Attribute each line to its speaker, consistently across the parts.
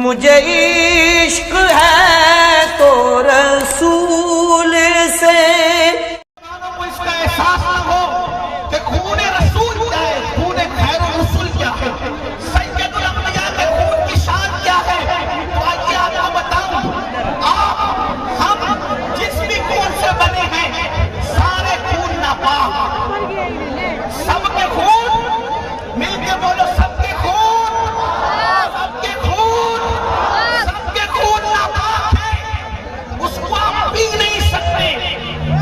Speaker 1: मुझे इश्क है तो रसूल से।
Speaker 2: को इसका एहसास न हो कि खून रसूल क्या है, खून खैर रसूल क्या है, सैयदुल अंबिया के खून की शान क्या है। तो आइए आपको बताऊं, आप हम जिस भी खून से बने हैं सारे खून नापाक, सबके खून मिलके बोलो, सबके खून, सबके खून, सबके खून नापाक है, उसको आप पी नहीं सकते।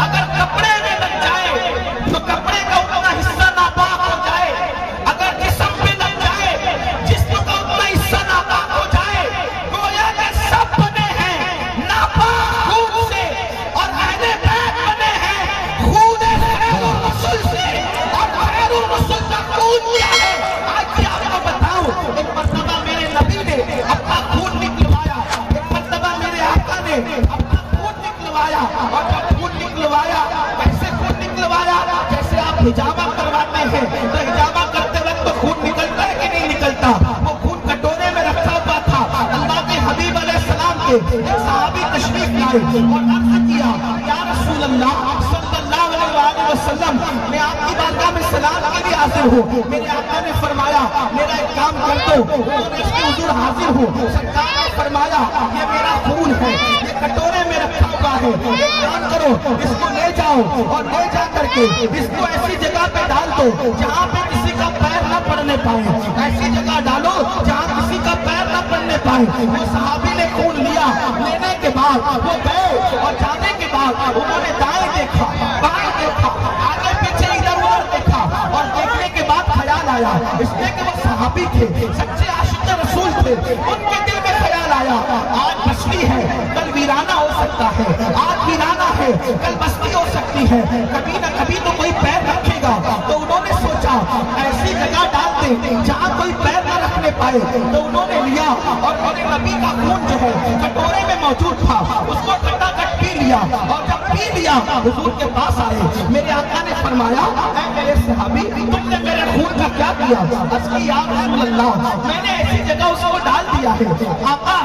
Speaker 2: अगर कपड़े में लग जाए तो कपड़े का उतना हिस्सा नापाक हो जाए, अगर जिस्म पे लग जाए जिस्म का उतना हिस्सा नापाक हो जाए। गोया के सब बने हैं नापाक खून से और अहले बैत बने हैं खून खैरुर रसूल से। और खैरुर रसूल का खून क्या है आज आपको बताऊं। एक मर्तबा मेरे नबी ने अपना खून निकलवाया, एक मर्तबा मेरे आका ने अपना खून निकलवाया। और जब खून निकलवाया, कैसे खून निकलवाया, जैसे आप हिजामा करवाते हैं तो हिजामा करते वक्त तो खून निकलता है कि नहीं निकलता। वो खून कटोरे में रखा हुआ था। अल्लाह के हबीब अलैहिस्सलाम के एक सहाबी तशरीफ लाए और अर्ज किया, या रसूल अल्लाह सल्लल्लाहु अलैहि वसल्लम, मैं आपकी बारगाह में सलाम के लिए हाजिर हूँ। मेरे आका ने फरमाया मेरा एक काम कर दो। उन्होंने इसके हुजूर हाजिर हूँ। सरकार ने फरमाया ये मेरा खून है, ये कटोरे में रखा हुआ है, एक काम करो इसको ले जाओ और ले जा करके इसको ऐसी जगह पे डाल दो जहाँ पे किसी का पैर न पड़ने पाए, ऐसी जगह डालो जहाँ किसी का पैर न पड़ने पाए। वो सहाबी ने खून लिया, लेने के बाद वो गए और जाने के बाद उन्होंने दाएं देखा, बाएं देखा, आगे पीछे इधर उधर देखा और देखने के बाद ख्याल आया, इसलिए कि वो सहाबी थे, सच्चे आशिक रसूल थे। उनके दिल में ख्याल आया आज बस्ती है कल वीराना हो सकता है, आज वीराना है कल बस्ती हो सकती है, कभी न कभी तो कोई पैर रखेगा। तो उन्होंने सोचा ऐसी जगह डाल दे जहाँ कोई पैर न रखने पाए। तो उन्होंने लिया और मेरे नबी का खून जो है कटोरे में मौजूद था, उसको खटाखट पी लिया। और जब पी लिया हुजूर के पास आए, मेरे आका ने फरमाया ऐ मेरे सहाबी तुमने मेरे खून का क्या किया। असली या रसूल अल्लाह, मैंने ऐसी जगह उसको डाल दिया है आका,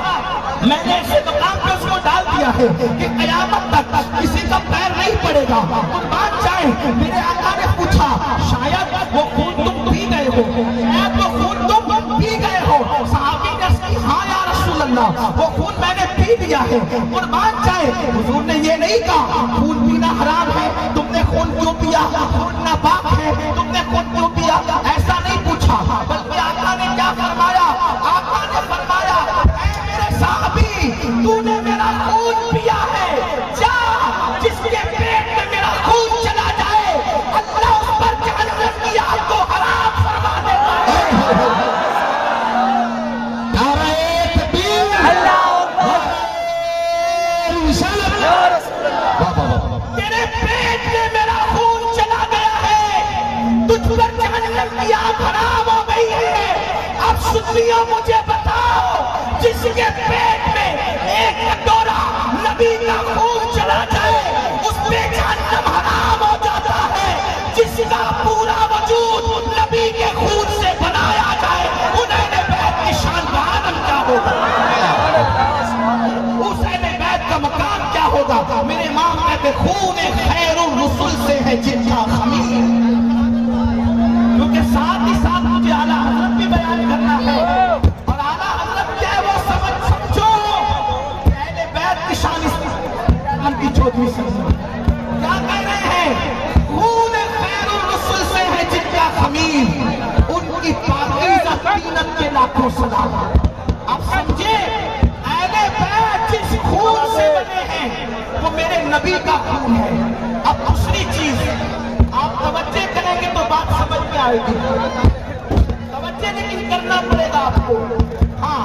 Speaker 2: मैंने ऐसे मकाम पे उसको डाल दिया है कि कयामत तक किसी का पैर नहीं पड़ेगा। तुम मान जाए। मेरे आका ने पूछा शायद वो खून तुम पी गए हो, शायद वो खून तुम पी गए हो। सहाबी ने कहा हाँ या रसूल अल्लाह वो खून मैंने पी लिया है। और मान जाए हुजूर ने ये नहीं कहा खून पीना हराम है, तुमने खून क्यों पिया, खून नापाक है, तुमने खून क्यों पिया, ऐसा नहीं पूछा। बल्कि आका ने क्या फरमाया, आका ने फरमाया मेरे साहबी तूने मेरा खून पिया है, जा जिसके पेट में मेरा खून चला जाए अल्लाह उस पर जहन्नम की आग को हराम फरमा देता है। तेरे पेट में मेरा खून चला गया है, तुझ पर जहन्नम की आग हराम हो गई है। अब सुनियो मुझे बताओ, जिसके पेट में एक कटोरा नबी का खून चला जाए उस पे जहन्नम हराम हो जाता है। जिसका पूरा वजूद नबी के खून से बनाया जाए उन्हें बैत की शान बहादुर क्या होगा, उस अहले बैत का मकाम क्या होगा। मेरे इमाम कहते खून खैरुर रसूल से है जिनका खमीर। क्योंकि साथ ही साथ मुझे आला हज़रत भी बयान करना है। और आला हज़रत क्या है वो समझो कि अहले बैत की शान की चौधरी से क्या कह रहे हैं, खून खैरुर रसूल से है जिनका खमीर, उनकी पाकीज़ा तीनत के लाखों सलाम। आप समझे अहले बैत जिस खून से बने हैं वो मेरे नबी का खून है। अब दूसरी चीज आप तवज्जो करेंगे तो बात समझ में आएगी, तवज्जो लेकिन करना पड़ेगा आपको। हाँ,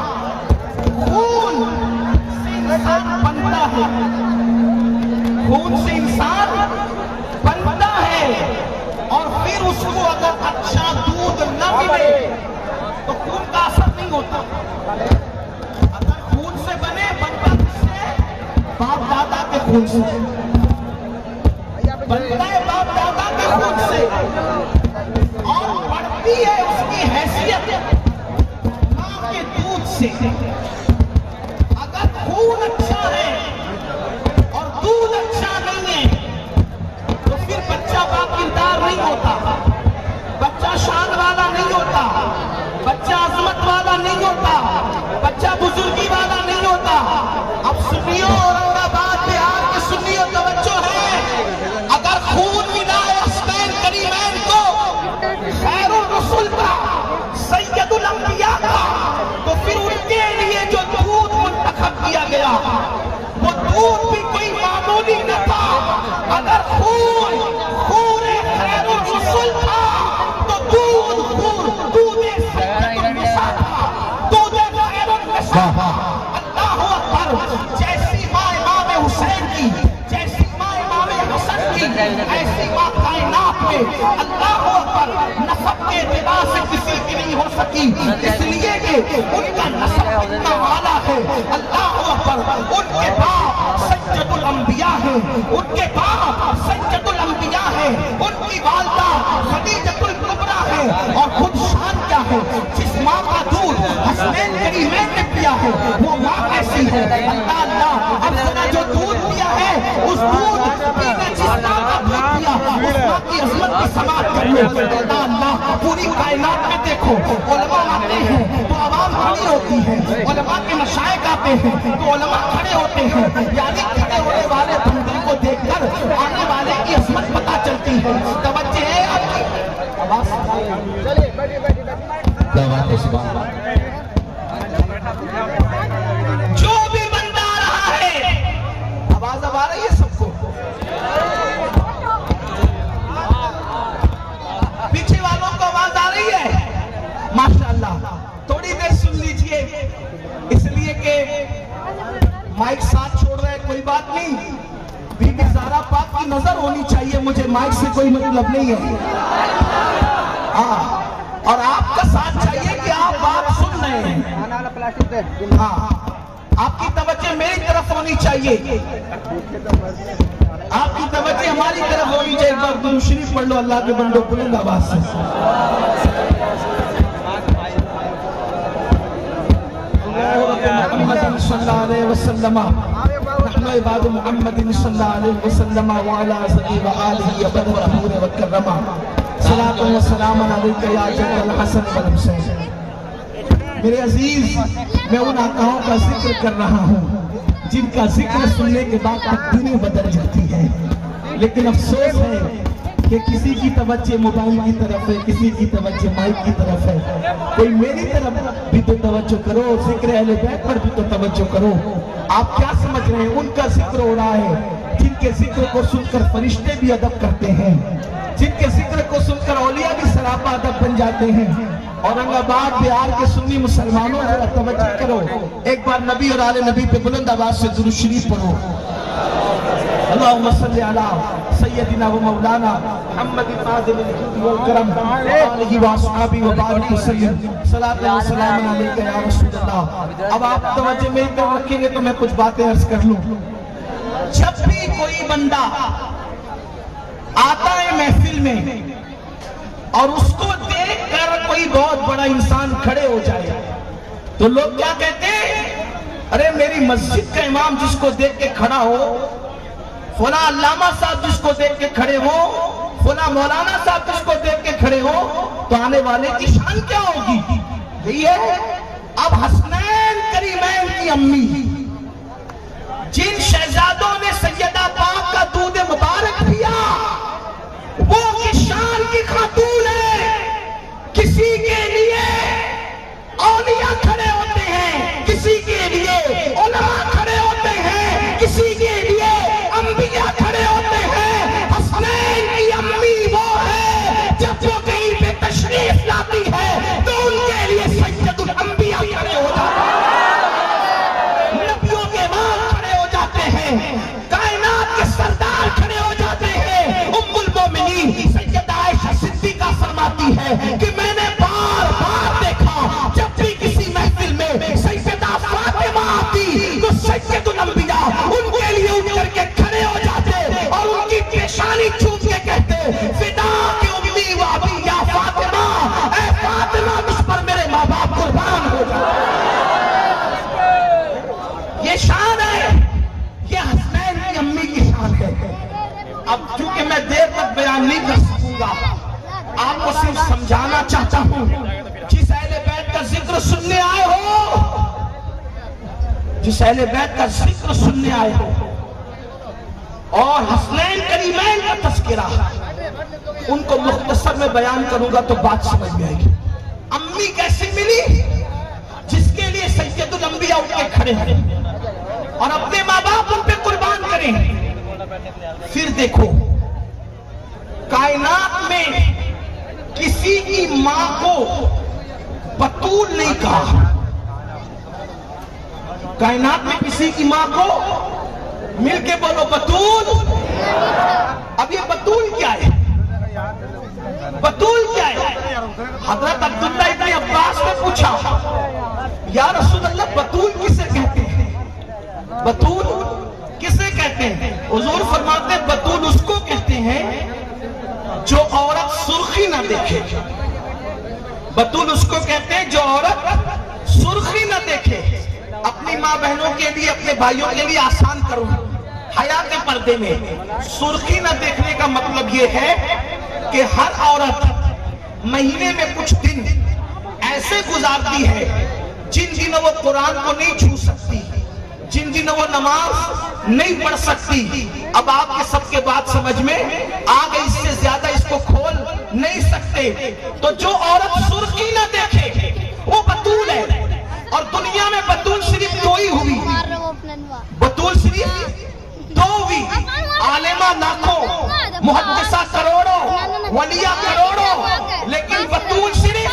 Speaker 2: खून से इंसान बनता है, खून से इंसान बनता है। और फिर उसको अगर अच्छा दूध न मिले तो खून का असर नहीं होता। अगर खून से बने बनता किससे, बाप दादा के खून से बनता है, बाप दादा के खून से। और बढ़ती है उसकी हैसियत मां के दूध से। खून अच्छा है और दूध अच्छा नहीं है तो फिर बच्चा बाकिरदार नहीं होता, बच्चा शान वाला नहीं होता, बच्चा अजमत वाला नहीं होता, बच्चा बुजुर्गी वाला नहीं होता। अब सुनियो, औरंगाबाद बिहार के सुनियो, तवज्जो है, अगर खून मिला है हसनैन करीमैन को, खैरुल रसूल का, सैयदुल अंबिया का, तो फिर उनके लिए जो दूध मुंतखब किया गया वो दूध भी कोई मामूली न था। अगर खून खैरुल रसूल था तो दूध सैयदुल निसा था, दूध खैरुल निसा। अल्लाहु अकबर। जैसी माँ इमाम हुसैन की, जैसी माँ इमाम हसन की, ऐसी माँ कायनात में अल्लाहु अकबर नसब के एतबार से किसी की नहीं हो सकी, इसलिए कि उनका नसब इतना वाला है। अल्लाहु अकबर। उनके बाप सज्जदुल अंबिया है, उनके बाप सज्जदुल अंबिया है, उनकी वालदा खदीजतुल कुबरा है, और खुद शान क्या है, जिस माँ का दूध हसनैन करीमैन ने पिया है वो माँ कैसी है। अल्लाह अल्लाह। अब जरा जो दूध पिया है उस दूध पीने जिस माँ का दूध पिया उस माँ की अजमत की समाप्त कर लो। अल्लाह अल्लाह। पूरी कायनात में देखो, उलमा आते हैं तो आवाम खड़ी होती है, उलमा के मशाइख आते हैं तो उलमा खड़े होते हैं, यानी खड़े होने वाले बंदे को देखकर आने वाले की अजमत पता चलती है। तवज्जो है आपकी? आवाज चलिए, बैठिए बैठिए। जो भी बंदा रहा है, आवाज अब आ रही है सबको? पीछे वालों को आवाज आ रही है? माशाअल्लाह। थोड़ी देर सुन लीजिए, इसलिए कि माइक साथ छोड़ रहे हैं, कोई बात नहीं, बीबी ज़हरा पाक की नजर होनी चाहिए, मुझे माइक से कोई मतलब नहीं है। हाँ, और आपका साथ चाहिए कि आप बात सुन रहे हैं। हाँ, आपकी तवज्जो मेरी तरफ होनी चाहिए, आपकी तवज्जो हमारी तरफ होनी चाहिए। एक बार दुरूद शरीफ पढ़ लो अल्लाह के बंदो बुलंद आवाज से। मुहम्मद सल्लल्लाहु अलैहि वसल्लम, नहनु इबादु मुहम्मद सल्लल्लाहु अलैहि वसल्लम व अला सल्ली व आलिहि अबद व कररमा। सलातो व सलाम अलैका या जद्दल हसन वल हुसैन। मेरे अजीज, मैं उन आकाओं का जिक्र कर रहा हूँ जिनका जिक्र सुनने के बाद तकदीरें बदल जाती है, लेकिन अफसोस है कि किसी की तवज्जो मोबाइल की तरफ है, किसी की तवज्जो माइक की तरफ है। कोई मेरी तरफ भी तो तवज्जो करो, जिक्र अहले बैत पर भी तो तवज्जो करो। आप क्या समझ रहे हैं? उनका जिक्र हो रहा है जिनके जिक्र को सुनकर फरिश्ते भी अदब करते हैं, जिनके जिक्र को सुनकर औलिया भी सरापा अदब बन जाते हैं। औरंगाबाद बिहार के सुन्नी मुसलमानों, जरा तवज्जो करो, एक बार नबी और आले नबी पे बुलंद आवाज से दुरूद शरीफ पढ़ो। अल्लाहुम्मा सल्ली अला सय्यदिना व मौलाना मुहम्मदिन आज़िमिल जुद वल करम व आलिहि व अस्हाबी व बारिक वसल्लम। सलातो व सलाम अलैका या रसूलल्लाह। अब आप तवज्जो मेरी तरफ रखेंगे तो मैं कुछ बातें अर्ज कर लूं। जब भी कोई बंदा आता है महफिल में और उसको देखकर कोई बहुत बड़ा इंसान खड़े हो जाए तो लोग क्या कहते हैं? अरे मेरी मस्जिद का इमाम जिसको देख के खड़ा हो, फला अल्लामा साहब जिसको देख के खड़े हो, फला मौलाना साहब जिसको देख के खड़े हो, तो आने वाले की शान क्या होगी? यही है। अब हसनैन करीमैन की अम्मी, जिन शहजादों ने सैयदा पाक का दूध मुबारक पिया, वो की शान की खातून है। किसी के लिए औलिया खड़े होते हैं, किसी के लिए उलमा खड़े होते हैं, किसी के लिए अंबिया खड़े होते हैं। हसनैन की अम्मी वो है जब वो कहीं पे तशरीफ लाती है तो उनके लिए सैयदुल अंबिया खड़े हो जाते हैं, नबियों के इमाम खड़े हो जाते हैं, कायनात के सरदार खड़े हो जाते हैं। उम्मुल मोमिनीन सैयदा आयशा सिद्दीका फरमाती है कि मैंने बार बार देखा जब भी किसी महफिल में सैयदा फातिमा आती तो सैयदुल अंबिया उनके लिए उठ करके खड़े हो जाते और उनकी पेशानी छू के कहते, फिदा की उम्मी व अबी या फातिमा, ऐ फातिमा मुझ पर मेरे माँ बाप कुर्बान हो जाए। ये शान समझाना चाहता हूं, जिस अहले बैत का जिक्र सुनने आए हो, जिस अहले बैत का जिक्र सुनने आए हो और हसनैन करीमैन का तस्करा, उनको मुख्तसर में बयान करूंगा तो बात समझ में आएगी। अम्मी कैसी मिली? जिसके लिए सैयदुल अंबिया उठ के खड़े हैं और अपने माँ बाप उन पे कुर्बान करें। फिर देखो, कायनात में किसी की मां को बतूल नहीं कहा। कायनात में किसी की मां को मिलके बोलो बतूल। अब ये बतूल क्या है? बतूल क्या है? हजरत अब्दुल्ला इब्न अब्बास ने पूछा, या रसूल अल्लाह बतूल किसे कहते हैं? बतूल किसे कहते हैं? हुजूर फरमाते हैं बतूल उसको कहते हैं जो औरत सुर्खी ना देखे। बतूल उसको कहते हैं जो औरत सुर्खी ना देखे। अपनी माँ बहनों के लिए, अपने भाइयों के लिए आसान करूं, हया के पर्दे में सुर्खी ना देखने का मतलब यह है कि हर औरत महीने में कुछ दिन ऐसे गुजारती है जिन दिनों वो कुरान को नहीं छू सकती, जिन दिनों वो नमाज नहीं पढ़ सकती। अब आपके सबके बात समझ में आ गई, इससे ज्यादा इसको खोल नहीं सकते। तो जो औरत सुर्खी ना देखे वो बतूल है। और दुनिया में बतूल सिर्फ दो ही हुई, बतूल सिर्फ दो हुई। आलिमा लाखों, मुहद्दिसा करोड़ों, वलिया करोड़ों, लेकिन बतूल सिर्फ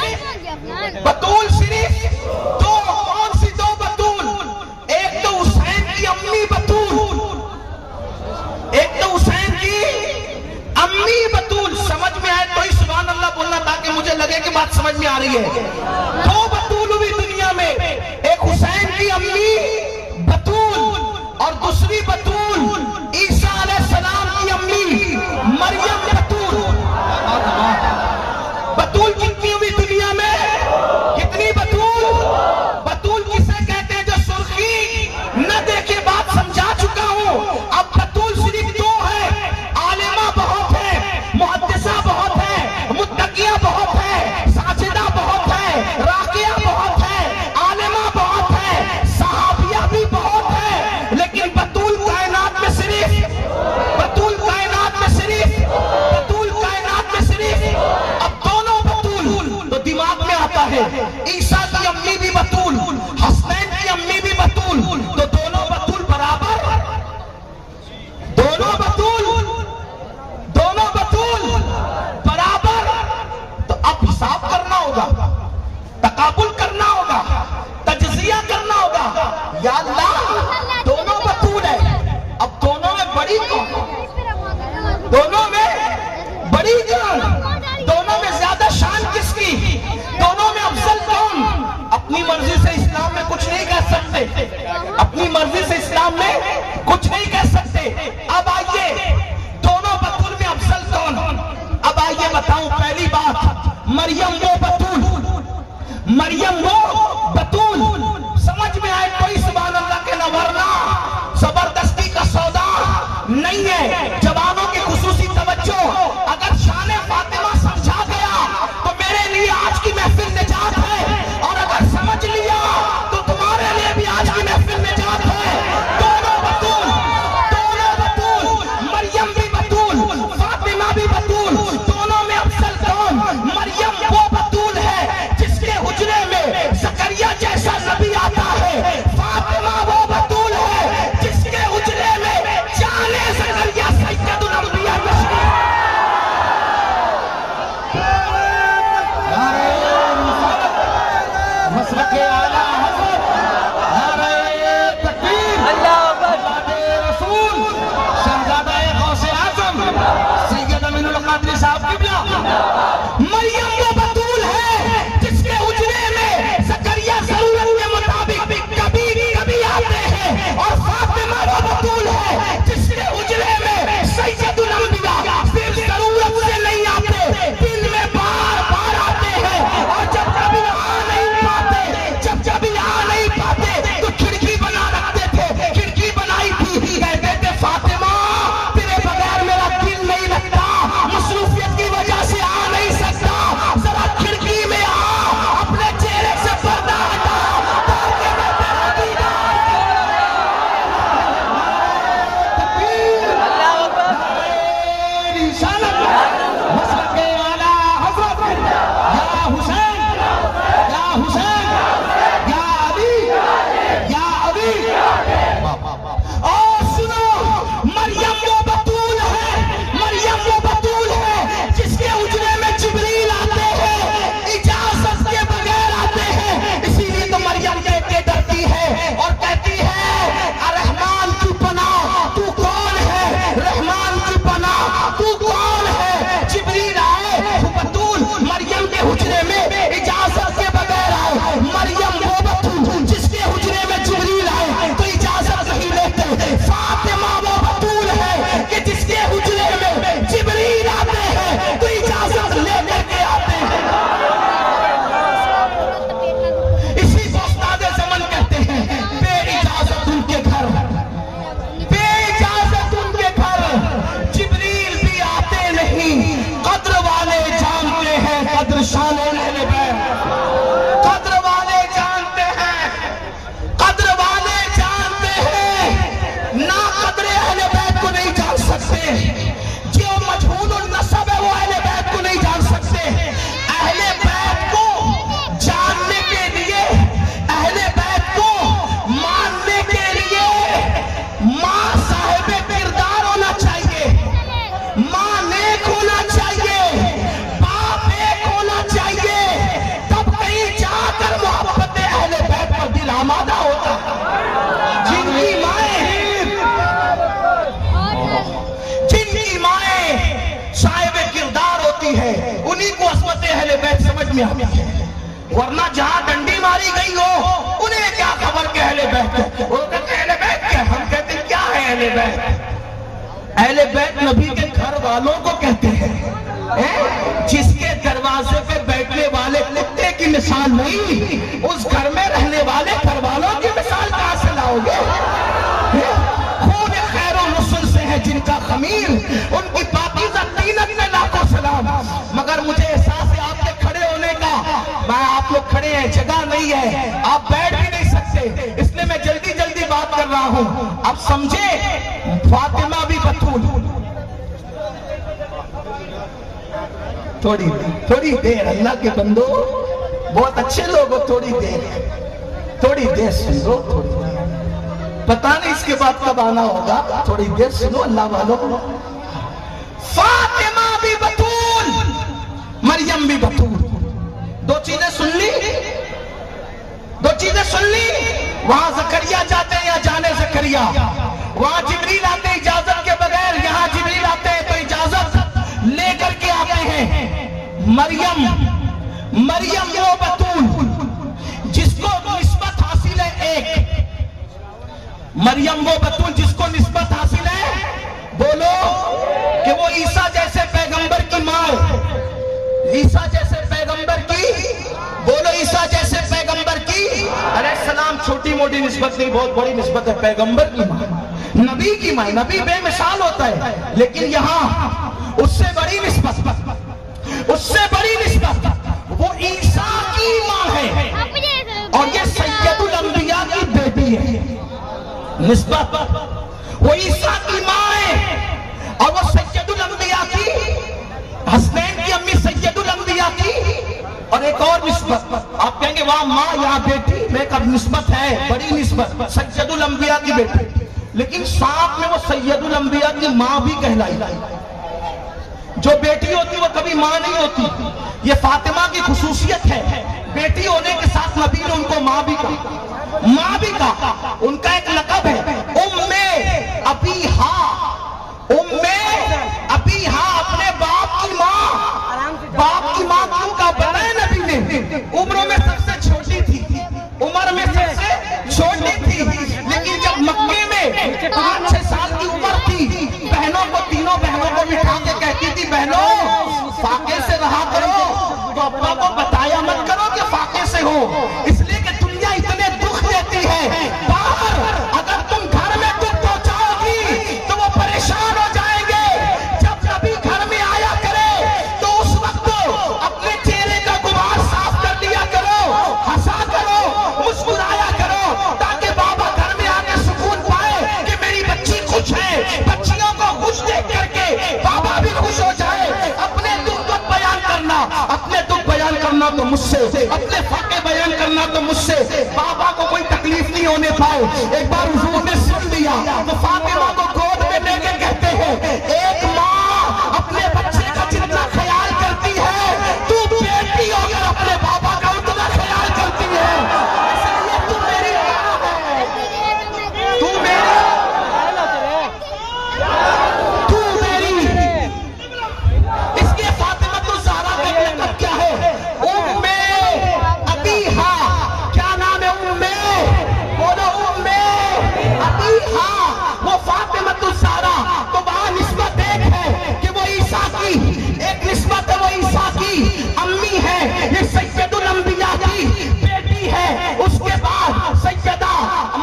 Speaker 2: दो। कौन सी दो बतूल? एक तो हुसैन की अम्मी बतूल, एक तो हुसैन की अम्मी बतूल। समझ में आए तो ही सुभान अल्लाह बोलना, ताकि मुझे लगे कि बात समझ में आ रही है। दो बतूल हुई दुनिया में, एक हुसैन की अम्मी बतूल और दूसरी बतूल ईसा अलैहिस्सलाम की अम्मी मरियम बतूल। बतूल कितनी हुई दुनिया में? कितनी बतूल? बतूल किसे कहते हैं? जो सुर्खी न देखे। बात समझा चुका हूं। अब बतूल सिर्फ दो है। आलिमा बहुत है, मुहद्दिसा बहुत है, मुत्तकिया बहुत है, साजिदा बहुत है, राकिया बहुत है, आलिमा बहुत है, सहाबिया भी बहुत है। लेकिन बतूल कायनात में सिर्फ, बतूल कायनात में सिर्फ, बतूल कायनात में सिर्फ। अब दोनों बतूल तो दिमाग में आता है, ईसा की अम्मी भी बतूल, हसनैन की अम्मी भी बतूल, तो दोनों बतूल बराबर, दोनों बतूल, दोनों बतूल बराबर। तो अब हिसाब करना होगा, तकाबुल करना होगा, तजजिया करना होगा। या अल्लाह, दोनों बतूल है, अब दोनों में बड़ी कौन? दोनों में बड़ी कौन? दोनों में ज्यादा शान किसकी? दोनों में अफजल कौन? अपनी मर्जी से इस्लाम में कुछ नहीं कह सकते, अपनी मर्जी से इस्लाम में कुछ नहीं कह सकते। अब आइए, दोनों बतूल में अफजल कौन? अब आइए बताऊं। पहली बात, मरियम वो बतूल, मरियम वो बतूल। समझ में आए कोई सुभान अल्लाह के न, वरना जबरदस्ती का सौदा नहीं है। जवानों की खुसूसी तवज्जो, अगर शान फातिमा समझा गया तो मेरे लिए आज की महफिल निजात है, और अगर समझ लिया तो तुम्हारे लिए भी आज की महफिल निजात है। दोनों बतूल, दोनों बतूल, मरियम भी बतूल, फातिमा भी बतूल। दोनों में अफजल कौन? मरियम वो बतूल है जिसके हुजरे में ज़करिया जैसा नबी आता है। समझ में आती है, वरना जहां डंडी मारी गई हो उन्हें क्या खबर कि अहले बैत, वो कहते अहले बैत क्या, हम कहते क्या है अहले बैत? अहले बैत नबी के घर वालों को कहते हैं, जिसके दरवाजे पे बैठने वाले कुत्ते की मिसाल नहीं, उस घर में रहने वाले घर वालों की मिसाल कहां से लाओगे? खून खैरो रसूल से है जिनका खमीर, उनकी पाकीज़ा तीनत में लाखों सलाम। मगर मुझे एहसास है आपके खड़े होने का, मैं आप लोग खड़े हैं, जगह नहीं है, आप बैठ भी नहीं सकते, इसलिए मैं जल्दी जल्दी बात कर रहा हूं। अब समझे, फातिमा भी बतूल, थोड़ी देर अल्लाह के बंदो, बहुत अच्छे लोग हो, थोड़ी देर सुन लो, थोड़ी देर, पता नहीं इसके बाद कब आना होगा, थोड़ी देर सुनो अल्लाह वालों। फातिमा भी बतूल, मरियम भी बतूल, दो चीजें सुन ली, वहां जकरिया जाते हैं या जाने जकरिया, वहां जिब्रील आते हैं इजाजत के बगैर, यहां जिब्रील आते हैं तो इजाजत लेकर के आते हैं। मरियम वो बतूल जिसको निस्बत हासिल है, एक मरियम वो बतूल जिसको निस्बत हासिल है, बोलो कि वो ईसा जैसे पैगंबर की मां, ईसा जैसे पैगंबर की, बोलो ईसा जैसे पैगंबर की, अरे सलाम, छोटी मोटी निस्बत नहीं, बहुत बड़ी निस्बत है, पैगंबर की मां, नबी की मां। नबी बेमिसाल होता है, लेकिन यहां उससे बड़ी निस्बत वो ईसा की मां है, और ये सैयदुल अंबिया की बेटी है। निस्बत वो ईसा की मां है और वो सैयदुल अंबिया की, हसनैन की अम्मी सैयदुल अंबिया की। और एक और निस्बत, आप कहेंगे वहां मां यहाँ बेटी, में कब निस्बत है, बड़ी निस्बत, सैयदुल अंबिया की बेटी, लेकिन साथ में वो सैयदुल अंबिया की मां भी कहलाई। जो बेटी होती वो कभी मां नहीं होती, ये फातिमा की खुसूसियत है। बेटी होने के साथ नबी ने उनको मां भी कहा। उनका एक लक़ब है उम्मे अबीहा, अपने बाप की मां क्यों कहा? पता है नबी ने उम्र में सबसे छोटी थी, लेकिन जब मक्के में 5-6 साल की उम्र थी, तीनों बहनों को बिठा के कहती थी, बहनों फाके से रहा करो, तो अब्बा को बताया मत करो कि फाके से हो, इसलिए कि दुनिया इतने दुख देती है, बाहर अगर तुम घर में दुख पहुंचाओगी तो वो परेशान हो जाएंगे। जब नबी घर में आया करे तो उस वक्त अपने चेहरे का गुबार साफ कर लिया करो, हंसा करो, मुस्कुराया करो, ताकि बाबा घर में आके सुकून पाए कि मेरी बच्ची खुश है। बच्चियों को खुश देख करके बाबा भी खुश हो जाए। अपने दुख बयान करना तो मुझसे, अपने फाके बयान करना तो मुझसे, बाबा को कोई तकलीफ नहीं होने पाए। एक बार हुजूर ने सुन लिया तो फातिमा को गोद में लेके कहते हैं, एक माँ अपने बच्चे का जितना ख्याल करती है, तू बेटी होकर अपने बाबा का उतना ख्याल करती है, इसलिए तू मेरी माँ है, तू मेरी। इसके फातिमा तो ज़हरा का लक़ब क्या है? उम्मे अबीहा। क्या नाम है? उम्मे, बोलो उम्मे अबीहा। वो फातिमा तो ज़हरा, तो वहां निस्बत एक है कि वो ईसा की, एक निस्बत है वो ईसा की अम्मी है, ये सैयदुल अंबिया की बेटी है। उसके बाद सैयदा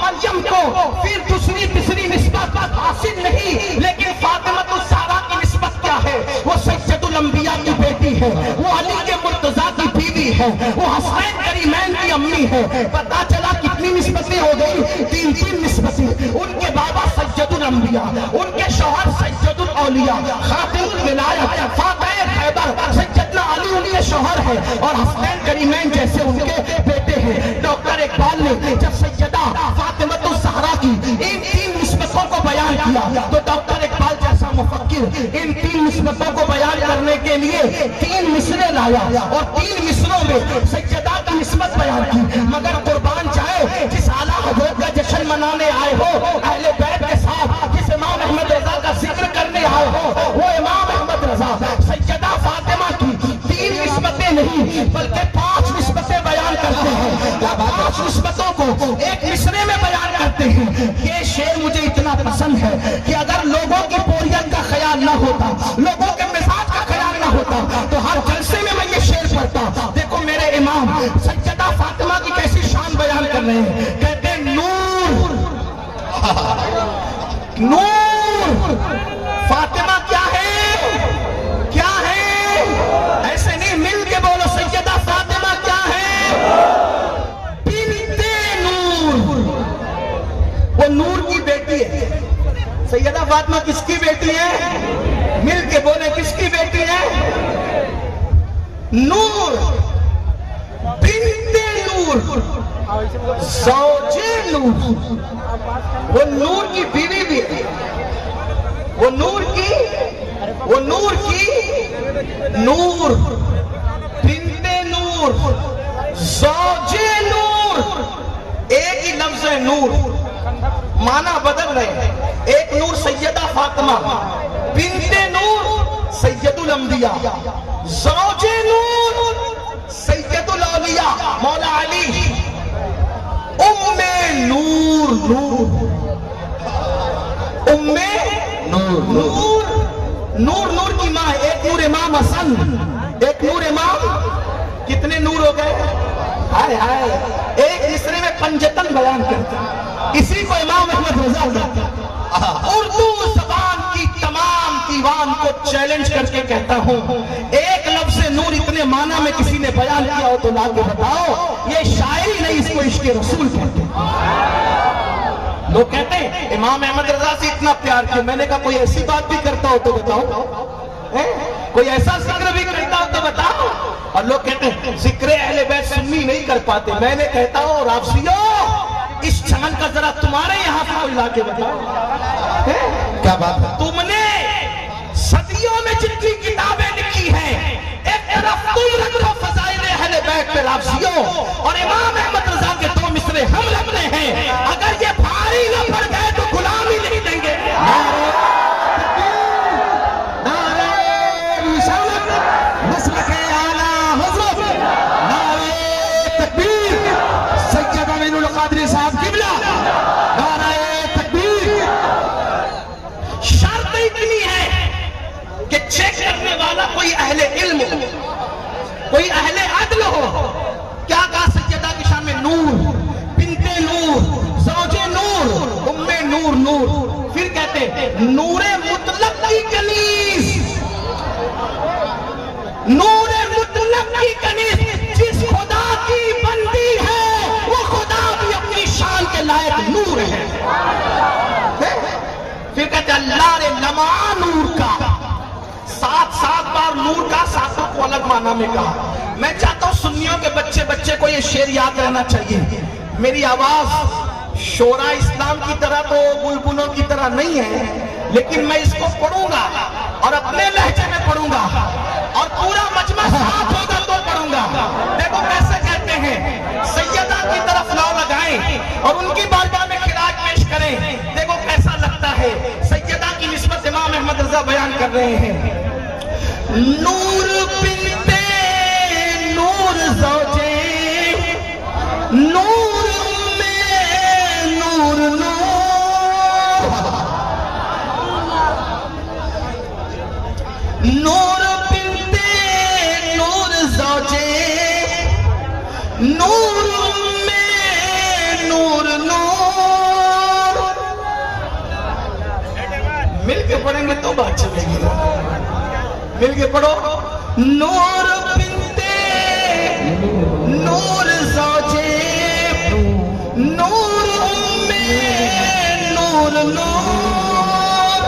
Speaker 2: मरियम को फिर दूसरी तीसरी निस्बत हासिल नहीं, लेकिन फातिमा तो ज़हरा की निस्बत क्या है? वो सैयदुल अंबिया की बेटी है, वो अली के मुर्तजा की बीवी है, वो हसनैन करीमैन की अम्मी है। पता चला कितनी निस्बतें हो गई? 3 निस्बतें। उनके बाबा सैयदुल अंबिया, उनके शौहर सैयदुल औलिया, खातिमुल विलायत, फातिह खैबर, सैयदना अली उनके शौहर है और हसनैन करीमैन जैसे उनके बेटे हैं। डॉक्टर इकबाल ने जब सैयदा फातिमा तो ज़हरा की इन 3 निस्बतों को बयान किया, तो डॉक्टर इकबाल जैसा मुफक्किर इन 3 निस्बतों को बयान करने के लिए 3 मिसरे लाया और 3 मिसरों में सैयदा की निस्बत बयान की। मगर कुर्बान जाए, जिस आला हज़रत का जश्न मनाने आए हो, अहले बैत के साथ जिस इमाम अहमद रजा का जिक्र करने आए हो, वो इमाम अहमद रजा सैयदा फातिमा की 3 निस्बतें नहीं बल्कि पांच निस्बतों को एक मिसरे में बयान करते हैं। ये शेर मुझे इतना पसंद है कि अगर लोगों की बोरियत का ख्याल ना होता, लोगों के मिजाज का ख्याल ना होता, तो हर जलसे में मैं ये शेर पढ़ता। देखो मेरे इमाम सैयदा फातिमा की कैसी शान बयान कर रहे हैं। कहते हैं नूर, नूर फातिमा क्या है, क्या है, ऐसे नहीं मिल के बोलो, सैयदा फातिमा क्या है, बिन्ते नूर, वो नूर की बेटी है। सैयदा फातिमा किसकी बेटी है, मिल के बोले किसकी बेटी है, नूर, बिन्ते नूर, ज़ौजे नूर, वो नूर की बीवी भी है, वो नूर की, वो नूर की, नूर, बिन्ते नूर, ज़ौजे नूर, एक ही लफ्ज है नूर, माना बदल रहे हैं। एक नूर सैयदा फातिमा, बिन्ते नूर सैयदुल अंबिया, ज़ौजे नूर सैयदुल औलिया मौला अली, उम्मे नूर, नूर, उम्मे नूर, नूर, नूर, नूर की माँ। एक नूर इमाम हसन, एक नूर इमाम, कितने नूर हो गए, हाय हाय। एक मिसरे में पंजतन बयान करते, इसी को इमाम अहमद रजा कहते हैं। उर्दू जबान की तमाम दीवान को चैलेंज करके कहता हूं, एक लफ्ज़ नूर इतने माना में किसी ने बयान किया हो तो ला के बताओ। ये शायरी नहीं, इसको इश्क़ रसूल कहते हैं। लोग कहते हैं इमाम अहमद रजा से इतना प्यार क्यों। मैंने कहा कोई ऐसी बात भी करता हो तो बताओ, कोई ऐसा जिक्र भी करता हो तो बताओ। और लोग कहते हैं जिक्र अहले बैत सुन्नी नहीं कर पाते। मैंने कहता हूं राफसियो, इस चांद का जरा तुम्हारे यहाँ से ला के बताओ, क्या बात है। तुमने सदियों में जितनी किताबें लिखी हैं, एक तरफ तुम रखो फज़ाइल अहले बैत पे राफसियो, और इमाम अहमद रजा के दो मिसरे हम रखने हैं। अगर ये भारी न पड़ गए तो गुलामी नहीं देंगे। शर्त इतनी है कि चेक करने वाला कोई अहले इल्म हो, कोई अहले अदल हो। क्या कहा सैयदा की शान में, नूर, बिन्ते नूर, ज़ौजे नूर, उम्मे नूर, नूर। फिर कहते नूरे मुतलक की कनीज, नूरे मुतलक की कनीज, जिस खुदा की बंदी है वो खुदा भी अपनी शान के लायक नूर है। फिर कहते अल्लाह रे लमा नूर का, सात बार नूर का, सातों को अलग माना में कहा। मैं चाहता हूं सुन्नियों के बच्चे बच्चे को ये शेर याद रहना चाहिए। मेरी आवाज शोरा इस्लाम की तरह तो बुलबुलों की तरह नहीं है, लेकिन मैं इसको पढ़ूंगा और अपने लहजे में पढ़ूंगा, और पूरा मजमा साफ होगा तो पढ़ूंगा। देखो कैसे कहते हैं, सैयदा की तरफ लाओ लगाएं और उनकी बारगाह में खिराज पेश करें। देखो कैसा लगता है। सैयदा की निस्बत इमाम अहमद रजा बयान कर रहे हैं। नूर बिन्ते नूर ज़ौजे नूर में नूर, नूर बिन्ते नूर ज़ौजे नूर में नूर, नूर। मिलके पढ़ेंगे तो बात चलेगी। मिलके पढ़ो, नूर बिन्ते नूर ज़ौजे नूर में नूर, नूर,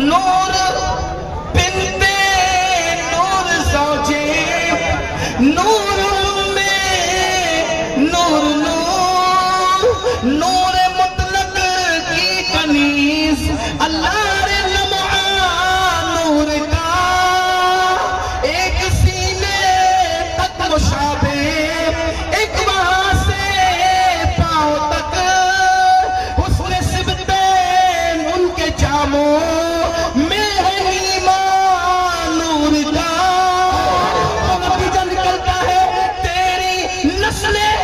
Speaker 2: नूर बिन्ते नूर ज़ौजे नूर में नूर, नूर, नूर मुतलक की कनीज, अल्लाह रे लम्हा नूर का, एक सीने तक मुशाबे, एक वहां से पांव तक, हुस्न सिबतैन उनके जामों में है ईमान नूर का। तो नतीजा निकलता है तेरी नस्लें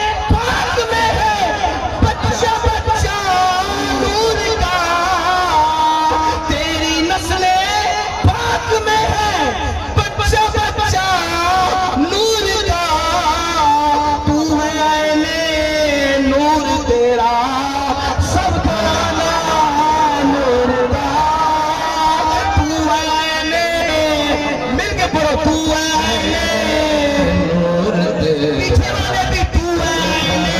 Speaker 2: तेरा सब घराना नूर का, तू आईने, मिलके पढ़ो, तू आईने नूर दे, पीछे वाले भी तू आईने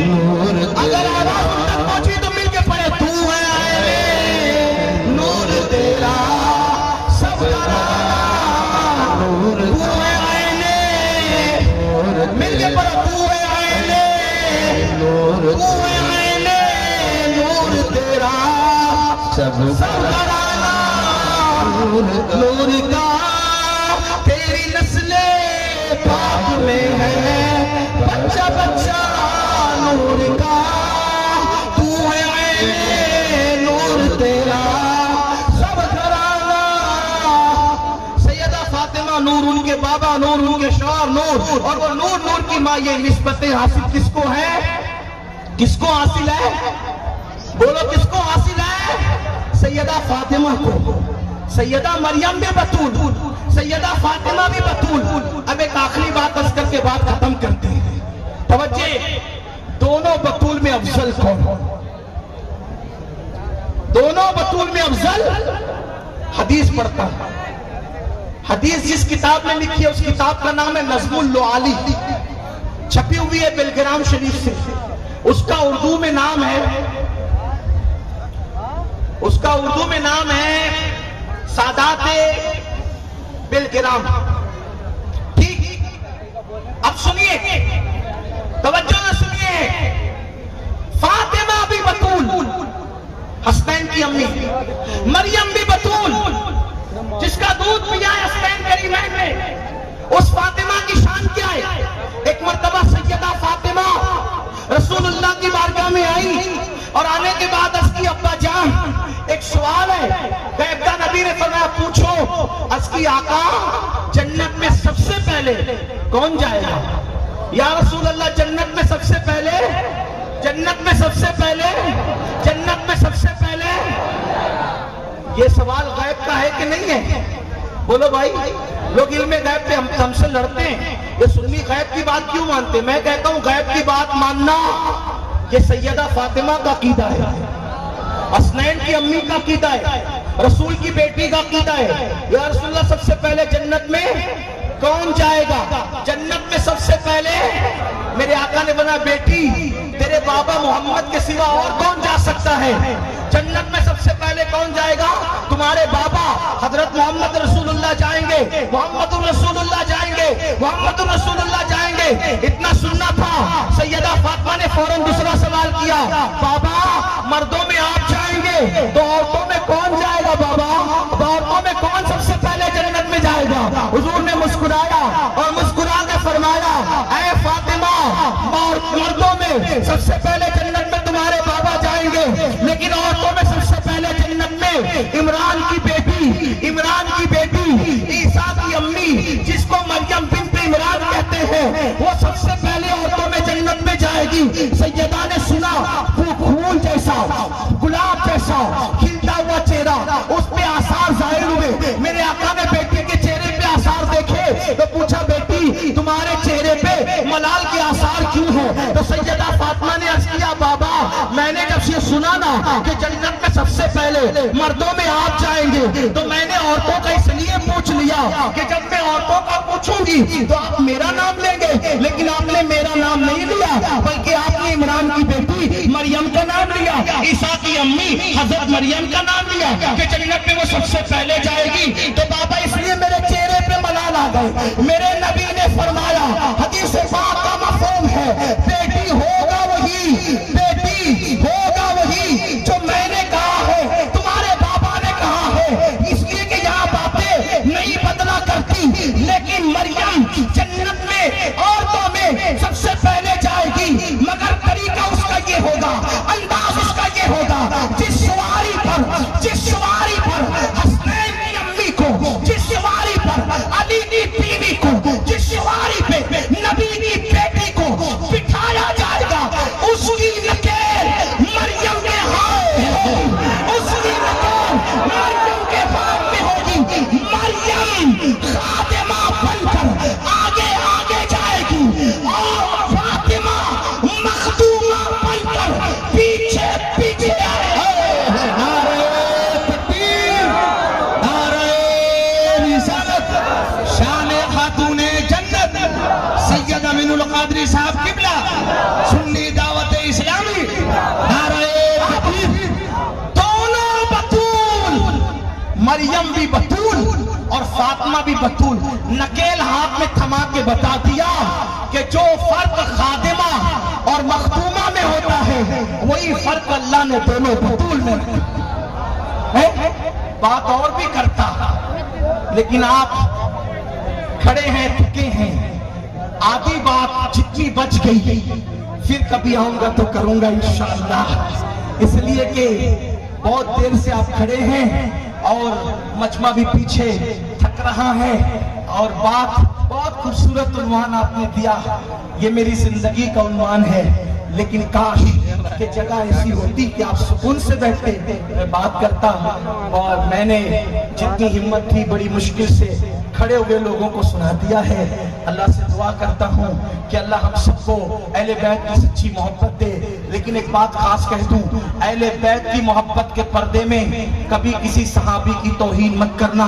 Speaker 2: नूर दे, अगर आवाज तक पहुंची तो मिलके पढ़े, तू आईने नूर तेरा सब घराना नूर, तू आईने मिलके पढ़ो, तू आईने नूर, तू आईने नूर तेरा सब घराना नूर का, तेरी नस्ले पाक में है बच्चा बच्चा नूर का, तू है आईने नूर तेरा सब घराना। सैयदा फातिमा नूर, उनके बाबा नूर, उनके शौहर नूर, और वो नूर नूर की माँ, ये निस्बतें हासिल किसको है, किसको हासिल है, बोलो किसको हासिल है, सैयदा फातिमा को। सैयदा मरियम भी बतूल, सैयदा फातिमा भी बतूल। अब एक आखिरी बात अर्ज करके बात खत्म करते हैं, तवज्जे, दोनों बतूल में अफजल कौन, दोनों बतूल में अफजल, हदीस पढ़ता है, हदीस जिस किताब में लिखी है उस किताब का नाम है नज़्मुल लुआली, छपी हुई है बिलग्राम शरीफ से, उसका उर्दू में नाम है, उसका उर्दू में नाम है सादाते बिलग्राम। ठीक, अब सुनिए, तवज्जो से सुनिए, फातिमा भी बतूल, हसनैन की अम्मी, मरियम भी बतूल, जिसका दूध पिया है हसनैन करीमैन ने, उस फातिमा की शान क्या है। एक मर्तबा सैयदा फातिमा रसूलुल्लाह की बारगाह में आई और आने के बाद अर्ज की, अब्बा जान एक सवाल है, गैब का नबी ने फरमाया पूछो। अर्ज की, आका जन्नत में सबसे पहले कौन जाएगा, या रसूल अल्लाह जन्नत में सबसे पहले, जन्नत में सबसे पहले, जन्नत में सबसे पहले। ये सवाल गैब का है कि नहीं है, बोलो भाई। लोग इल्मे गैब पे हमसे लड़ते हैं, ये सुन्नी गैब की बात क्यों मानते। मैं कहता हूं गैब की बात मानना ये सैयदा फातिमा का कीदा है, हसनैन की अम्मी का कीदा है, रसूल की बेटी का कीदा है। या रसूलल्लाह सबसे पहले जन्नत में कौन जाएगा, जन्नत में सबसे पहले मेरे आका ने बना, बेटी तेरे बाबा मोहम्मद के सिवा और कौन जा सकता है, जन्नत में सबसे पहले कौन जाएगा, तुम्हारे बाबा हजरत मोहम्मद रसूलुल्लाह जाएंगे, मोहम्मद रसूलुल्लाह जाएंगे, मोहम्मद रसूलुल्लाह जाएंगे। इतना सुनना था, सैयदा फातिमा ने फौरन दूसरा सवाल किया, बाबा मर्दों में आप जाएंगे तो औरतों में कौन जाएगा बाबा, औरतों में कौन सबसे पहले जन्नत में जाएगा। हुजूर ने मुस्कुराया और मुस्कुरा के फरमाया, ऐ फातिमा मर्दों में सबसे पहले जन्नत में तुम्हारे बाबा जाएंगे, लेकिन औरतों में सबसे पहले जन्नत में इमरान की बेटी, इमरान की बेटी ईसा की अम्मी जिसको मरियम बिन्त इमरान कहते हैं, वो सबसे पहले औरतों में जन्नत में जाएगी। सैयदा ने सुना, वो फूल जैसा, गुलाब जैसा खिलता हुआ चेहरा, उस पे आसार जाहिर हुए। मेरे आका ने बेटी के चेहरे पे आसार देखे तो पूछा, बेटी तुम्हारे चेहरे पे मलाल के आसार क्यों है। तो सैयदा फातिमा ने अर्ज किया, बाबा मैंने जब ये सुना ना कि जन्नत में सबसे पहले मर्दों में आप जाएंगे, तो मैंने औरतों का इसलिए पूछ लिया कि जब मैं औरतों का पूछूंगी तो आप मेरा नाम लेंगे, लेकिन आपने मेरा नाम नहीं लिया, बल्कि आपने इमरान की बेटी मरियम का नाम लिया, ईसा की अम्मी हजरत मरियम का नाम लिया कि जन्नत में वो सबसे पहले जाएगी। तो बाबा इसलिए मेरे चेहरे पे मलाल आ गए। मेरे नबी ने फरमाया, हदीस पाक का मफहूम है, बेटी होगा वही, बेटी होगा वही जो मैंने कहा है, तुम्हारे बाबा ने कहा है। इसलिए कि यहाँ बातें नहीं बदला करती, लेकिन मरियम जन्नत में औरतों में सबसे पहले जाएगी, मगर तरीका उसका ये होगा, अंदाज उसका ये होगा, जिस सवारी पर हसनैन की अम्मी को, जिस सवारी पर अली की बीवी को, जिस सवारी पे नबी की बेटी को बिठाया जाएगा, उसकी नकेल मरियम के हाथ में होगी, उसकी नकेल मरियम के हाथ में होगी। मरियम फातिमा बनकर आगे आगे जाएगी और फातिमा मखदूमा बनकर मरियम भी बतूल और फातिमा भी बतूल। नकेल हाथ में थमा के बता दिया कि जो फर्क खादिमा और मखदूमा में होता है वही फर्क अल्लाह ने दोनों बतूल में रखा है। बात और भी करता, लेकिन आप खड़े हैं, थके हैं। आधी बात जितनी बच गई, फिर कभी आऊंगा तो करूंगा इंशाअल्लाह। इसलिए कि बहुत देर से आप खड़े हैं और मजमा भी पीछे थक रहा है, और बात बहुत खूबसूरत उन्वान आपने दिया। ये मेरी जिंदगी का उन्वान है, लेकिन काश कि जगह ऐसी होती कि आप सुकून से बैठते, मैं बात करता। और मैंने जितनी हिम्मत थी बड़ी मुश्किल से खड़े हुए लोगों को सुना दिया है। अल्लाह से दुआ करता हूँ कि अल्लाह हम सबको अहले बैत की सच्ची मोहब्बत दे। लेकिन एक बात खास कह दूं, अहले बैत की मोहब्बत के पर्दे में कभी किसी सहाबी की तौहीन मत करना।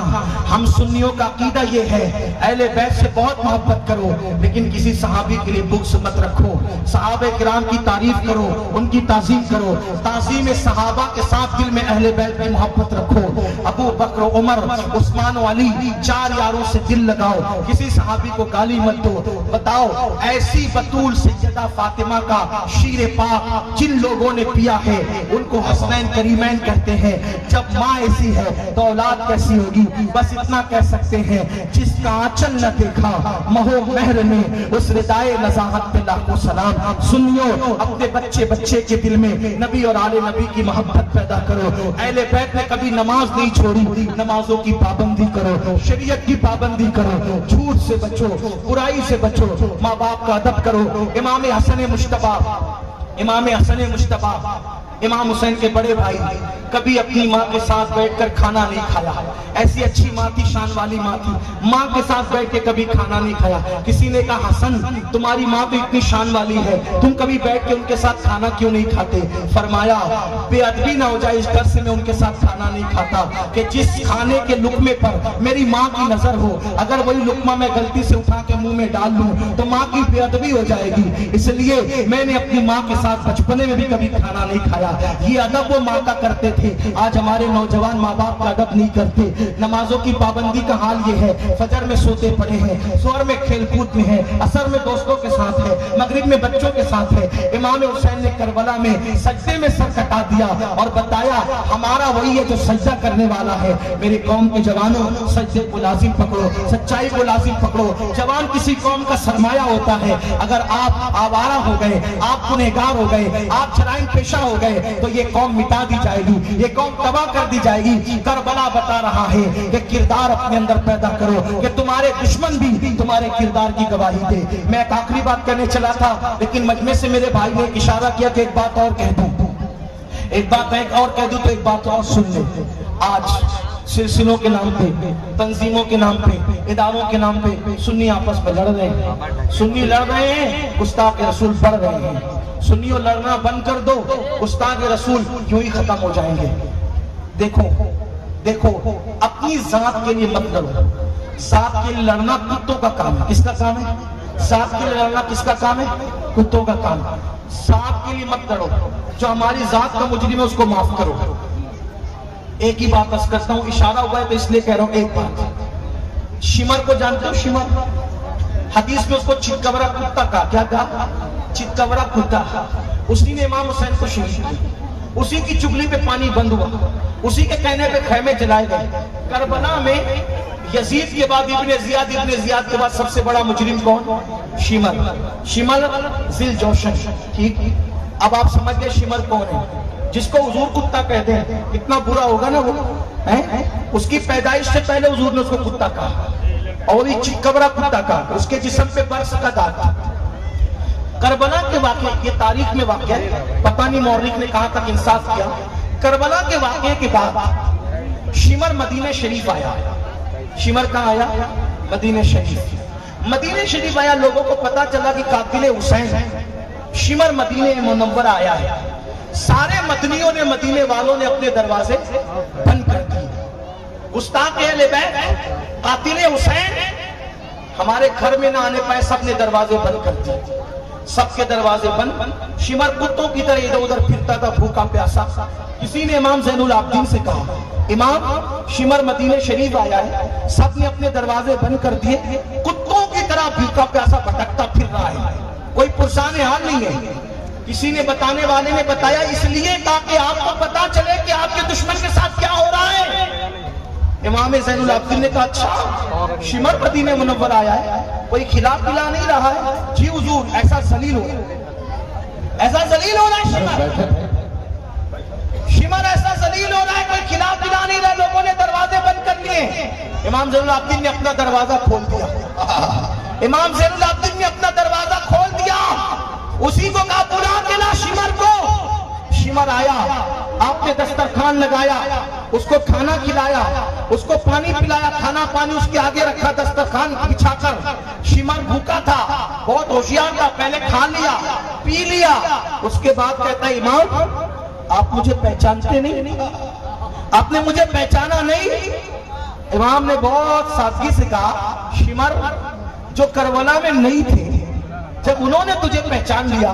Speaker 2: हम सुन्नियों का अकीदा ये है, अहले बैत से बहुत मोहब्बत करो, लेकिन किसी सहाबी के लिए बुग़्ज़ मत रखो। सहाबे किराम की तारीफ करो, उनकी ताज़ीम करो। ताज़ीम सहाबा के साथ दिल में अहले बैत की मोहब्बत रखो। अबू बकर, उमर, उस्मान, अली, चार यारों से दिल लगाओ, किसी सहाबी को गाली मत दो। बताओ, ऐसी बतूल सैयदा फातिमा का शीर पाक जिन लोगों ने पिया है उनको हसनैन करीमैन कहते हैं। जब माँ ऐसी है तो औलाद कैसी होगी। बस इतना कह सकते हैं, जिसका आंचल न देखा महो महर ने, उस रिदाए नज़ाहत पे लाखों सलाम। सुनियो, अपने बच्चे बच्चे के दिल में नबी और आले नबी की मोहब्बत पैदा करो। अहले बैत ने कभी नमाज नहीं छोड़ी, नमाजों की पाबंदी करो, शरीयत की पाबंदी करो, झूठ से बचो, बुराई से बचो, माँ बाप का अदब करो। इमाम हसन मुश्तबा इमाम हुसैन के बड़े भाई कभी अपनी माँ के साथ बैठकर खाना नहीं खाया। ऐसी अच्छी माँ थी, शान वाली माँ थी, माँ के साथ बैठ के कभी खाना नहीं खाया। किसी ने कहा, हसन तुम्हारी माँ तो इतनी शान वाली है, तुम कभी बैठ के उनके साथ खाना क्यों नहीं खाते? फरमाया, बेअदबी ना हो जाए इस डर से मैं उनके साथ खाना नहीं खाता कि जिस खाने के लुकमे पर मेरी माँ की नजर हो, अगर वही लुकमा मैं गलती से उठा के मुंह में डाल लूं तो माँ की बेअदबी हो जाएगी। इसलिए मैंने अपनी माँ के साथ बचपने में भी कभी खाना नहीं खाया। ये अदब वो माँ का करते थे। आज हमारे नौजवान माँ बाप का अदब नहीं करते। नमाजों की पाबंदी का हाल ये है, फजर में सोते पड़े हैं, जोहर में खेल कूद में है, असर में दोस्तों के साथ है, मगरिब में बच्चों के साथ है। इमाम हुसैन ने करबला में सजदे में सर कटा दिया और बताया, हमारा वही है जो सजदा करने वाला है। मेरी कौम के जवानों, सजदे को लाजिम पकड़ो, सच्चाई को लाजिम पकड़ो। जवान किसी कौम का सरमाया होता है। अगर आप आवारा हो गए, आप गुनहगार हो गए, आप जराइम पेशा हो गए, तो ये कौम मिटा दी जाएगी, ये कौम तबाह कर दी जाएगी। करबला बता रहा है कि किरदार अपने अंदर पैदा करो कि तुम्हारे दुश्मन भी तुम्हारे किरदार की गवाही दे। मैं एक आखिरी बात करने चला था, लेकिन मजमे से मेरे भाई ने इशारा किया कि एक बात और कह दूं, एक बात और कह दूं तो एक बात और सुन ले। आज सिलसिलों के नाम पे, तंजीमों के नाम पे, इदारों के नाम पे सुन्नी आपस में लड़ रहे हैं। सुन्नी लड़ रहे हैं, गुस्ताख रसूल बढ़ रहे हैं। सुन्नियों लड़ना बंद कर दो, गुस्ताख रसूल यूं ही खत्म हो जाएंगे। देखो देखो, अपनी जात के लिए मत लड़ो। जात के लिए लड़ना कुत्तों का काम है। किसका काम है? जात के लिए लड़ना किसका काम है? कुत्तों का काम। जात के लिए मत लड़ो। जो हमारी जात का मुजरिम है उसको माफ करो। एक ही बात बस करता हूं, इशारा हुआ है तो इसलिए कह रहा हूं। एक बात, शिमर को जानते हो? शिमर, हदीस में उसको चितकबरा कुत्ता कहा। क्या कहा? चितकबरा कुत्ता। उसी ने इमाम हुसैन को शहीद किया, उसी की चुगली पे पानी बंद हुआ, उसी के कहने पे खैमे जलाए गए। करबला में यजीद के बाद इब्ने जियाद के बाद सबसे बड़ा मुजरिम कौन? शिमर। शिमर जिल जोशन। ठीक, अब आप समझ गए शिमर कौन है? जिसको हुजूर कुत्ता कहते हैं। कितना बुरा होगा ना वो है? उसकी पैदाइश से पहले हुजूर ने उसको कुत्ता कहा, और एक चितकबरा कुत्ता कहा। उसके जिस्म पे बर्स का दाग था। करबला के वाक़े, ये तारीख में वाक़या है, पता नहीं मौर्रिख ने कहां तक इंसाफ किया। करबला के वाक़े के बाद शिमर मदीने शरीफ आया। शिमर कहां आया? मदीने शरीफ। मदीने शरीफ आया, लोगों को पता चला कि कातिल हुसैन है। शिमर मदीने मुनव्वरा आया है। सारे मदनियों ने, मदीने वालों ने अपने दरवाजे बंद कर दिए। गुस्ताख अहले बैत, कातिल हुसैन हमारे घर में ना आने पाए, सबने दरवाजे बंद कर दिए। सबके दरवाजे बंद। शिमर कुत्तों की तरह इधर उधर फिरता था, भूखा प्यासा। किसी ने इमाम ज़ैनुल आबिदीन से कहा, इमाम शिमर मदीने शरीफ आया है, सबने अपने दरवाजे बंद कर दिए, कुत्तों की तरह भूखा प्यासा भटकता फिर रहा है, कोई पुरसान हाल नहीं है। किसी ने बताने वाले ने बताया, इसलिए ताकि आपको पता चले कि आपके दुश्मन के साथ क्या हो रहा है। इमाम ज़ैनुल आबिदीन ने कहा, अच्छा शिमर मदीने मुनव्वर आया है, कोई खिला पिला नहीं रहा है? जी हुजूर, ऐसा जलील हो रहा है शिमर ऐसा जलील हो रहा है, कोई खिला पिला नहीं रहा, लोगों ने दरवाजे बंद कर लिए। इमाम ज़ैनुल आबिदीन ने अपना दरवाजा खोल दिया। इमाम ज़ैनुल आबिदीन ने अपना दरवाजा खोल दिया, उसी को कहा बुला के ला शिमर को। शिमर आया, आपने दस्तरखान लगाया, उसको खाना खिलाया, उसको पानी पिलाया, खाना पानी उसके आगे रखा दस्तरखान बिछाकर। शिमर भूखा था, बहुत होशियार था, पहले खा लिया, पी लिया, उसके बाद कहता है, इमाम आप मुझे पहचानते नहीं, आपने मुझे पहचाना नहीं? इमाम ने बहुत सादगी से कहा, शिमर जो करबला में नहीं थे, जब उन्होंने तुझे पहचान लिया,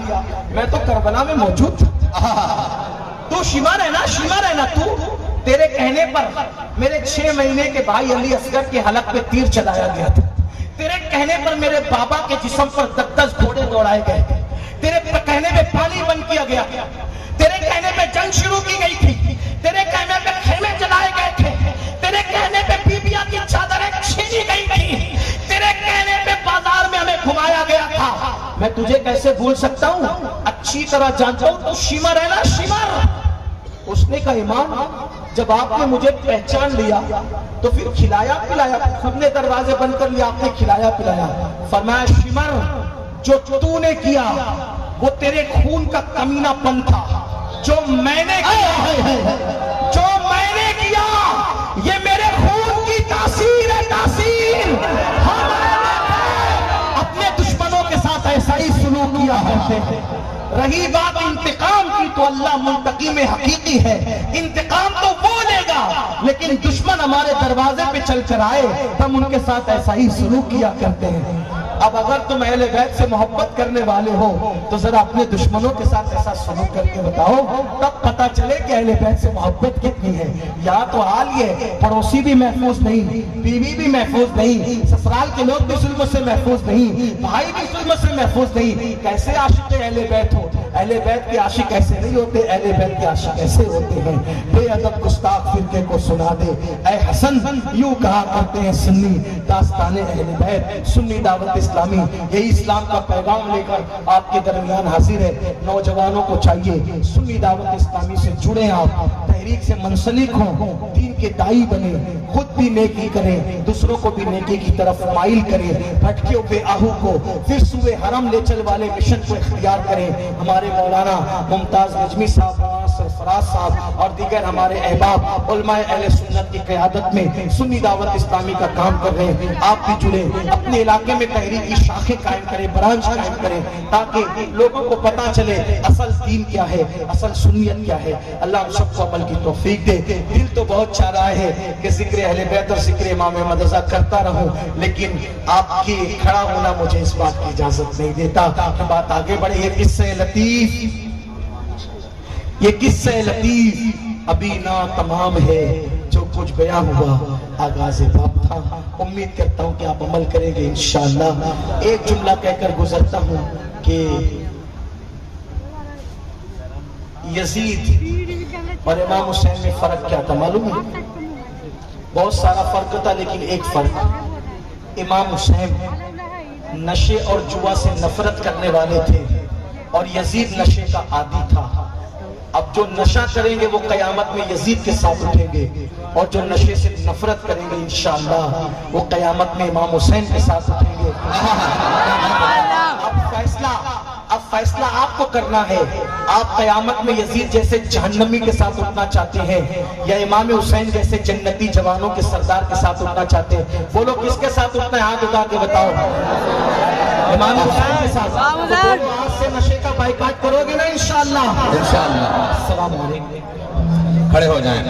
Speaker 2: मैं तो करबला में मौजूद था। तू शिमर है ना तू? तेरे कहने पर मेरे 6 महीने के भाई अली असगर के हलक पे तीर चलाया गया था। तेरे कहने पर मेरे बाबा के जिस्म पर 10 घोड़े दौड़ाए गए। तेरे कहने पे पानी बंद किया गया। तेरे कहने पे जंग शुरू की गई थी। तेरे कहने पे खेमे जलाए गए थे। तेरे कहने पे बीबियां की चादरें छीनी गई थी। तेरे कहने पे बाजार में हमें घुमाया गया था। मैं तुझे कैसे भूल सकता हूँ? अच्छी तरह जानता हूँ, तू शिमर है ना, शिमर। उसने कहा, इमाम जब आपने मुझे पहचान लिया तो फिर खिलाया पिलाया, खुद ने दरवाजे बंद कर लिया, आपने खिलाया पिलाया। फरमाया, शिमर जो तूने किया वो तेरे खून का कमीनापन था। जो मैंने किया ये मेरे खून की तासीर है, तासीर। अपने दुश्मनों के साथ ऐसा ही सुलूक किया है। रही बात इंतकाम की, तो अल्लाह मुंतकीम हकीकी है। इंतकाम तो वो लेगा, लेकिन दुश्मन हमारे दरवाजे पे चल कर आए, हम उनके साथ ऐसा ही सलूक किया करते हैं। अब अगर तुम अहले बैत से मोहब्बत करने वाले हो तो जरा अपने दुश्मनों के साथ ऐसा सलूक करके बताओ, तब पता चले कि अहले बैत से मोहब्बत कितनी है। यहाँ तो हाल ये, पड़ोसी भी महफूज नहीं, बीवी भी महफूज नहीं, ससुराल के लोग भी जुल्म से महफूज नहीं, भाई भी जुल्म से महफूज नहीं। कैसे आशिक अहले बैत हो? अहले बैत के आशिक ऐसे नहीं होते, अहले बैत के आशिक ऐसे होते हैं। बेअदब गुस्ताख फिरके को सुना दे ऐ हसन, यूं कहा करते हैं सुन्नी दास्ताने अहले बैत। सुन्नी दावत इस्लामी यही इस्लाम का पैगाम लेकर आपके दरमियान हाजिर है। नौजवानों को चाहिए सुन्नी दावत इस्लामी से जुड़े, आप तहरीक से मुंसलिक हों, दीन के दाई बने, खुद भी नेकी करें, दूसरों को भी नेकी की तरफ माइल करें, भटके हुए आहू को फिर सुबह हरम ले चल वाले मिशन को इख्तियार करें। हमारे मौलाना मुमताज नजमी साहब, सरफराज साहब और दीगर हमारे अहबाब उलमाए अहले सुन्नत की क़यादत में सुन्नी दावत इस्लामी का काम कर रहे हैं। आप भी जुड़े, अपने इलाके में तहरीक की शाखें कायम करें, ब्रांच कायम करें, ताकि लोगों को पता चले असल दीन क्या है, असल सुन्नियत क्या है। अल्लाह हम सबको अमल की तौफीक दे। दिल तो बहुत चाह रहा है कि जिक्र अहले बैत और जिक्र इमाम अहमद रज़ा करता रहूं, लेकिन आपके खड़ा होना मुझे इस बात की इजाजत नहीं देता। बात आगे बढ़े। ये किस्से लतीफ अभी ना तमाम है, जो कुछ बयां हुआ आगाज़ बाप था। उम्मीद करता हूं कि आप अमल करेंगे इंशाअल्लाह। एक जुमला कहकर गुजरता हूं कि यजीद और इमाम हुसैन में फर्क क्या था मालूम है? बहुत सारा फर्क था, लेकिन एक फर्क, इमाम हुसैन नशे और जुआ से नफरत करने वाले थे और यजीद नशे का आदी था। अब जो नशा करेंगे वो कयामत में यजीद के साथ उठेंगे, और जो नशे से नफरत करेंगे इंशाअल्लाह वो कयामत में इमाम हुसैन के साथ उठेंगे। अब फैसला आपको करना है। आप कयामत में यजीद जैसे जहन्नमी के साथ उठना चाहते हैं या इमाम हुसैन जैसे जन्नती जवानों के सरदार के साथ उठना चाहते हैं? बोलो किसके साथ उठना है? हाथ उठा के बताओ। इमाम हुसैन के साथ। तो आज से नशे का बाइकाट करोगे ना इंशाअल्लाह? इंशाअल्लाह। अस्सलाम वालेकुम।
Speaker 3: खड़े हो जाएं।